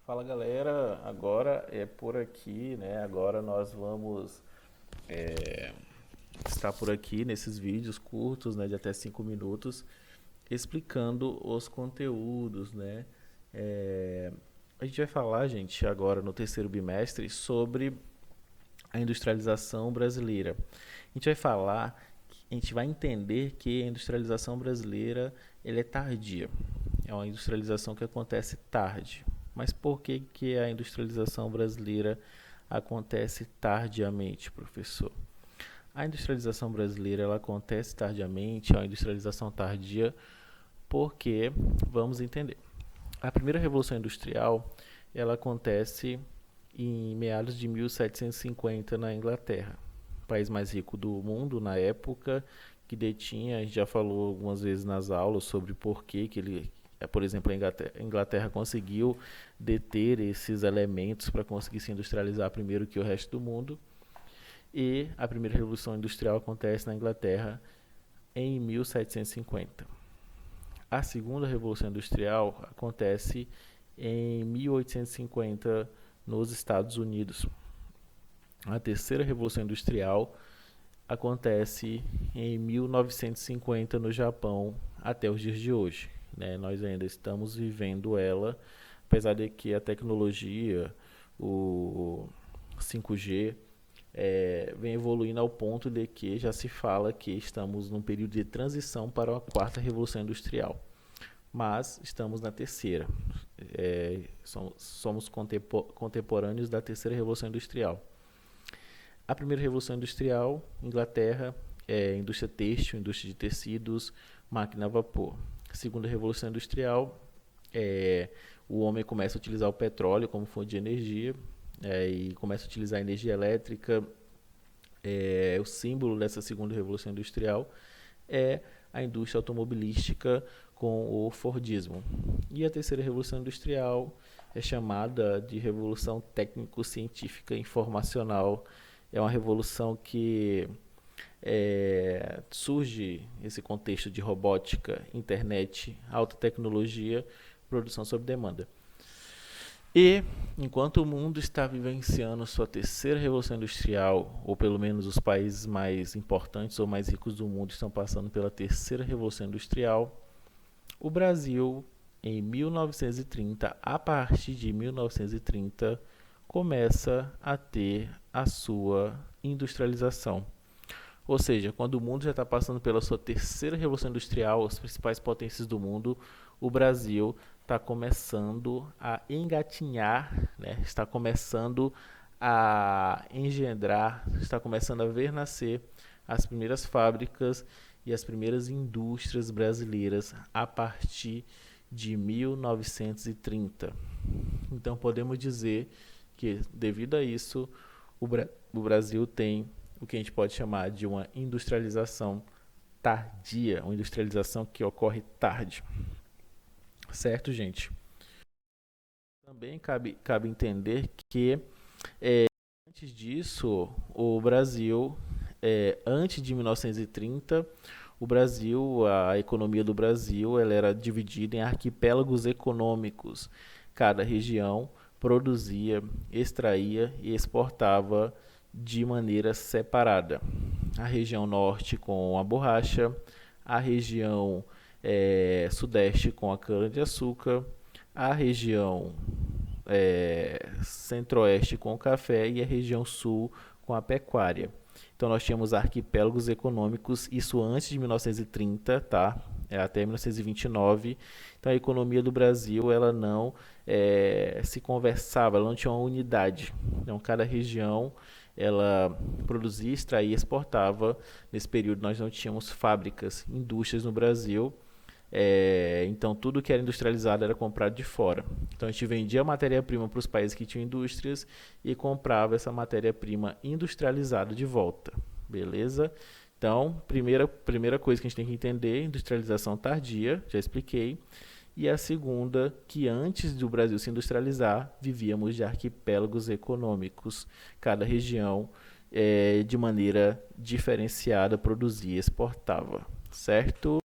Fala galera, agora é por aqui, né? Agora nós vamos estar por aqui nesses vídeos curtos, né, de até 5 minutos, explicando os conteúdos, né? É, a gente vai falar, gente, agora no terceiro bimestre sobre a industrialização brasileira. A gente vai falar, a gente vai entender que a industrialização brasileira ele é tardia. É uma industrialização que acontece tarde. Mas por que, que a industrialização brasileira acontece tardiamente, professor? A industrialização brasileira ela acontece tardiamente, é uma industrialização tardia, porque, vamos entender, a primeira revolução industrial ela acontece em meados de 1750 na Inglaterra, o país mais rico do mundo na época, que detinha, a gente já falou algumas vezes nas aulas sobre por que ele, por exemplo, a Inglaterra conseguiu deter esses elementos para conseguir se industrializar primeiro que o resto do mundo. E a primeira revolução industrial acontece na Inglaterra em 1750. A segunda revolução industrial acontece em 1850 nos Estados Unidos. A terceira revolução industrial acontece em 1950 no Japão até os dias de hoje, né? Nós ainda estamos vivendo ela, apesar de que a tecnologia, o 5G, vem evoluindo ao ponto de que já se fala que estamos num período de transição para a quarta revolução industrial. Mas estamos na terceira. Somos contemporâneos da terceira revolução industrial. A primeira revolução industrial, Inglaterra, indústria têxtil, indústria de tecidos, máquina a vapor. A segunda revolução industrial, o homem começa a utilizar o petróleo como fonte de energia, e começa a utilizar a energia elétrica. O símbolo dessa segunda revolução industrial é a indústria automobilística com o Fordismo. E a terceira revolução industrial é chamada de revolução técnico-científica informacional. É uma revolução que surge esse contexto de robótica, internet, alta tecnologia, produção sob demanda. E, enquanto o mundo está vivenciando sua terceira revolução industrial, ou pelo menos os países mais importantes ou mais ricos do mundo estão passando pela terceira revolução industrial, o Brasil, em 1930, a partir de 1930, começa a ter a sua industrialização. Ou seja, quando o mundo já está passando pela sua terceira revolução industrial, as principais potências do mundo, o Brasil está começando a engatinhar, né? Está começando a engendrar, está começando a ver nascer as primeiras fábricas e as primeiras indústrias brasileiras a partir de 1930. Então podemos dizer que, devido a isso, o Brasil tem o que a gente pode chamar de uma industrialização tardia, uma industrialização que ocorre tarde. Certo, gente? Também cabe entender que, antes disso, o Brasil, antes de 1930, o Brasil, a economia do Brasil, ela era dividida em arquipélagos econômicos. Cada região produzia, extraía e exportava de maneira separada. A região norte com a borracha, a região sudeste com a cana-de-açúcar, a região centro-oeste com o café e a região sul com a pecuária. Então nós tínhamos arquipélagos econômicos, isso antes de 1930, tá? Até 1929. Então a economia do Brasil ela não se conversava, ela não tinha uma unidade. Então cada região ela produzia, extraía e exportava. Nesse período nós não tínhamos fábricas, indústrias no Brasil. Então tudo que era industrializado era comprado de fora. Então a gente vendia a matéria-prima para os países que tinham indústrias e comprava essa matéria-prima industrializada de volta. Beleza? Então, primeira coisa que a gente tem que entender, industrialização tardia, já expliquei. E a segunda, que antes do Brasil se industrializar, vivíamos de arquipélagos econômicos. Cada região, de maneira diferenciada, produzia e exportava. Certo?